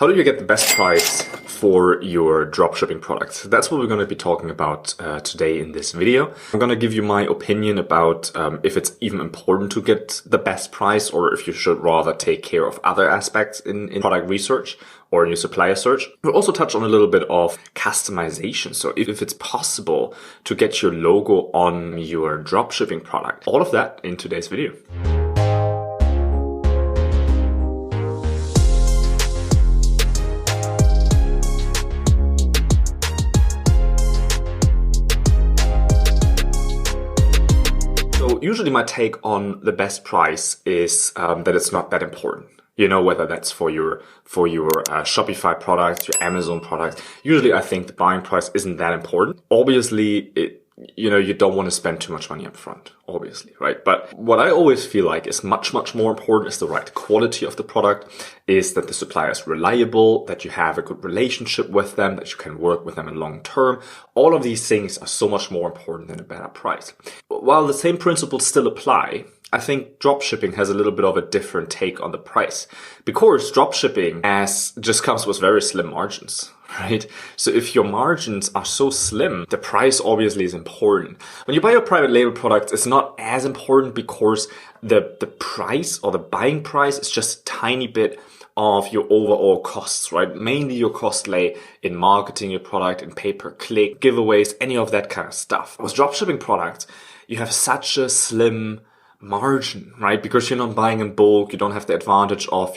How do you get the best price for your dropshipping products? That's what we're going to be talking about today in this video. I'm going to give you my opinion about if it's even important to get the best price or if you should rather take care of other aspects in product research or in your supplier search. We'll also touch on a little bit of customization. So if it's possible to get your logo on your dropshipping product, all of that in today's video. Usually my take on the best price is that it's not that important. You know, whether that's for your Shopify products, your Amazon products. Usually I think the buying price isn't that important. Obviously, you don't want to spend too much money up front, obviously, right? But what I always feel like is much more important is the right quality of the product, is that the supplier is reliable, that you have a good relationship with them, that you can work with them in long term. All of these things are so much more important than a better price. While the same principles still apply, I think dropshipping has a little bit of a different take on the price, because dropshipping just comes with very slim margins, right? So if your margins are so slim, the price obviously is important. When you buy your private label products, it's not as important because the price or the buying price is just a tiny bit of your overall costs, right? Mainly your costs lay in marketing your product, in pay-per-click, giveaways, any of that kind of stuff. With dropshipping products, you have such a slim margin, right? Because you're not buying in bulk, you don't have the advantage of,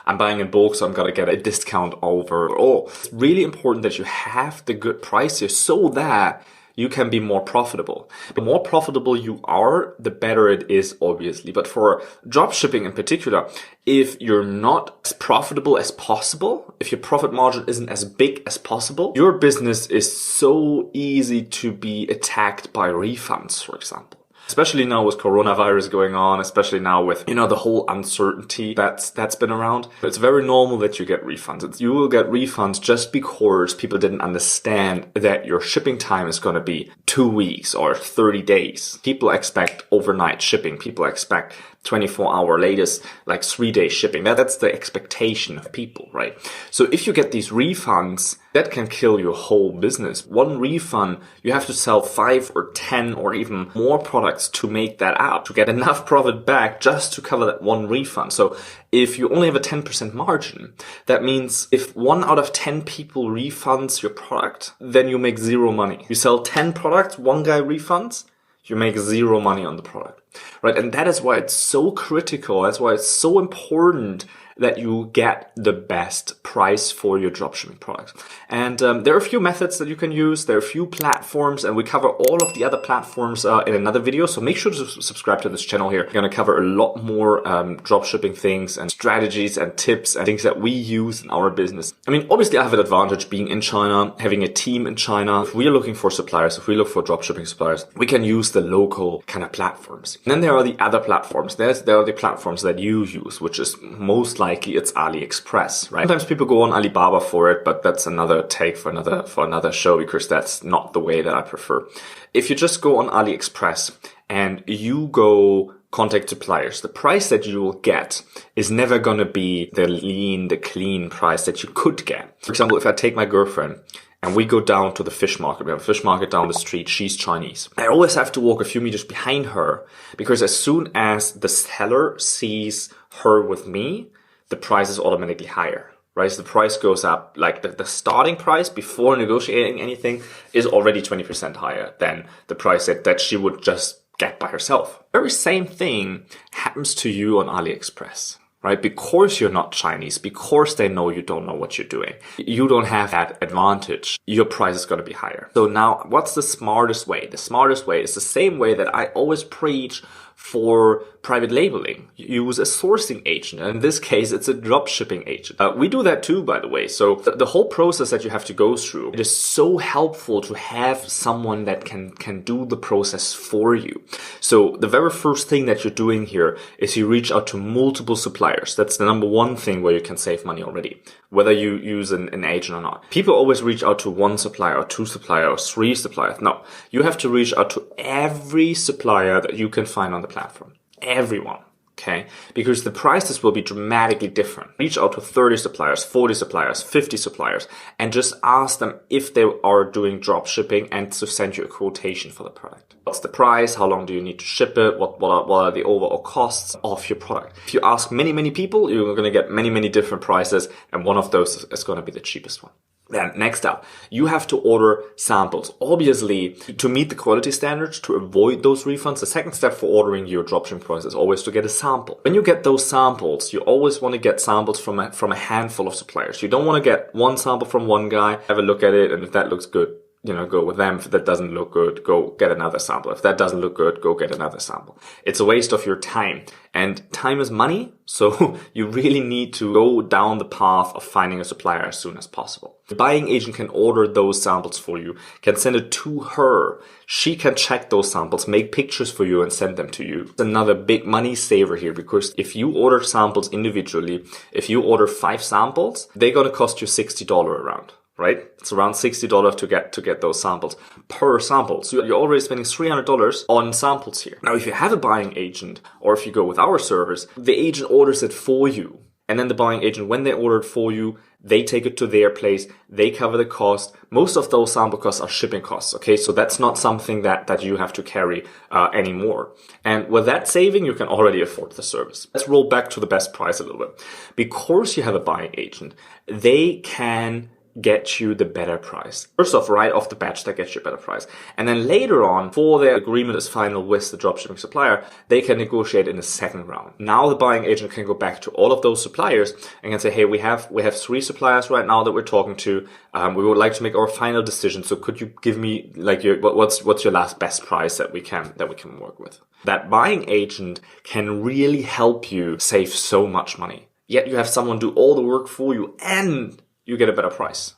I'm buying in bulk, so I'm gonna get a discount overall. It's really important that you have the good price here so that you can be more profitable. The more profitable you are, the better it is, obviously. But for dropshipping in particular, if you're not as profitable as possible, if your profit margin isn't as big as possible, your business is so easy to be attacked by refunds, for example. Especially now with coronavirus going on, especially now with, the whole uncertainty that's been around. It's very normal that you get refunds. You will get refunds just because people didn't understand that your shipping time is going to be 2 weeks or 30 days. People expect overnight shipping. People expect 24-hour latest, like 3-day shipping. That's the expectation of people, right? So if you get these refunds, that can kill your whole business. One refund, you have to sell 5 or 10 or even more products to make that up, to get enough profit back just to cover that one refund. So if you only have a 10% margin, that means if 1 out of 10 people refunds your product, then you make zero money. You sell 10 products, one guy refunds, you make zero money on the product, right? And that is why it's so critical. That's why it's so important that you get the best price for your dropshipping products. And there are a few methods that you can use. There are a few platforms, and we cover all of the other platforms in another video. So make sure to subscribe to this channel here. We're going to cover a lot more dropshipping things and strategies and tips and things that we use in our business. I mean, obviously I have an advantage being in China, having a team in China. If we're looking for suppliers, if we look for dropshipping suppliers, we can use the local kind of platforms. And then there are the other platforms. There are the platforms that you use, which is most likely it's AliExpress, right? Sometimes people go on Alibaba for it, but that's another take for another show, because that's not the way that I prefer. If you just go on AliExpress and you go contact suppliers, the price that you will get is never going to be the clean price that you could get. For example, if I take my girlfriend and we go down to the fish market, we have a fish market down the street, she's Chinese. I always have to walk a few meters behind her, because as soon as the seller sees her with me, the price is automatically higher, right? So the price goes up, like the starting price before negotiating anything is already 20% higher than the price that she would just get by herself. Very same thing happens to you on AliExpress, right? Because you're not Chinese, because they know you don't know what you're doing, you don't have that advantage, your price is going to be higher. So now, what's the smartest way? The smartest way is the same way that I always preach for private labeling. You use a sourcing agent. And in this case, it's a dropshipping agent. We do that too, by the way. So the whole process that you have to go through, it is so helpful to have someone that can do the process for you. So the very first thing that you're doing here is you reach out to multiple suppliers. That's the number one thing where you can save money already, whether you use an agent or not. People always reach out to one supplier or two suppliers or three suppliers. No, you have to reach out to every supplier that you can find on the platform. Everyone. Okay, because the prices will be dramatically different. Reach out to 30 suppliers, 40 suppliers, 50 suppliers, and just ask them if they are doing drop shipping and to send you a quotation for the product. What's the price? How long do you need to ship it? What are the overall costs of your product? If you ask many people, you're going to get many different prices, and one of those is going to be the cheapest one. Then next up, you have to order samples. Obviously, to meet the quality standards, to avoid those refunds, the second step for ordering your dropshipping products is always to get a sample. When you get those samples, you always want to get samples from a handful of suppliers. You don't want to get one sample from one guy, have a look at it, and if that looks good, go with them. If that doesn't look good, go get another sample. If that doesn't look good, go get another sample. It's a waste of your time. And time is money, so you really need to go down the path of finding a supplier as soon as possible. The buying agent can order those samples for you, can send it to her. She can check those samples, make pictures for you and send them to you. It's another big money saver here, because if you order samples individually, if you order 5 samples, they're going to cost you $60 around. Right? It's around $60 to get those samples per sample. So you're already spending $300 on samples here. Now, if you have a buying agent, or if you go with our service, the agent orders it for you. And then the buying agent, when they order it for you, they take it to their place. They cover the cost. Most of those sample costs are shipping costs. Okay. So that's not something that you have to carry anymore. And with that saving, you can already afford the service. Let's roll back to the best price a little bit. Because you have a buying agent, they can get you the better price. First off, right off the bat, that gets you a better price. And then later on, before their agreement is final with the dropshipping supplier, they can negotiate in the second round. Now the buying agent can go back to all of those suppliers and can say, hey, we have 3 suppliers right now that we're talking to. We would like to make our final decision. So could you give me what's your last best price that we can work with? That buying agent can really help you save so much money. Yet you have someone do all the work for you and you get a better price,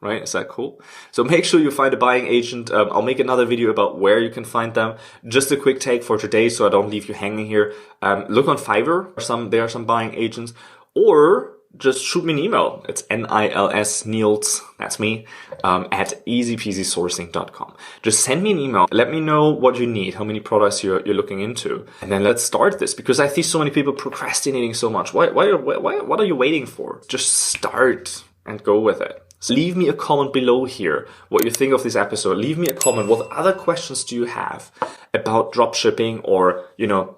right? Is that cool? So make sure you find a buying agent. I'll make another video about where you can find them. Just a quick take for today, so I don't leave you hanging here. Look on Fiverr. There are some buying agents, or just shoot me an email. It's Niels, that's me, at easypeasysourcing.com. Just send me an email. Let me know what you need, how many products you're looking into. And then let's start this, because I see so many people procrastinating so much. What are you waiting for? Just start and go with it. So leave me a comment below here what you think of this episode. Leave me a comment. What other questions do you have about dropshipping or,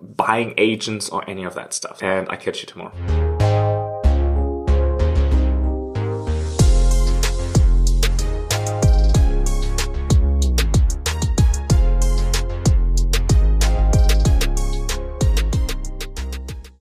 buying agents or any of that stuff? And I catch you tomorrow.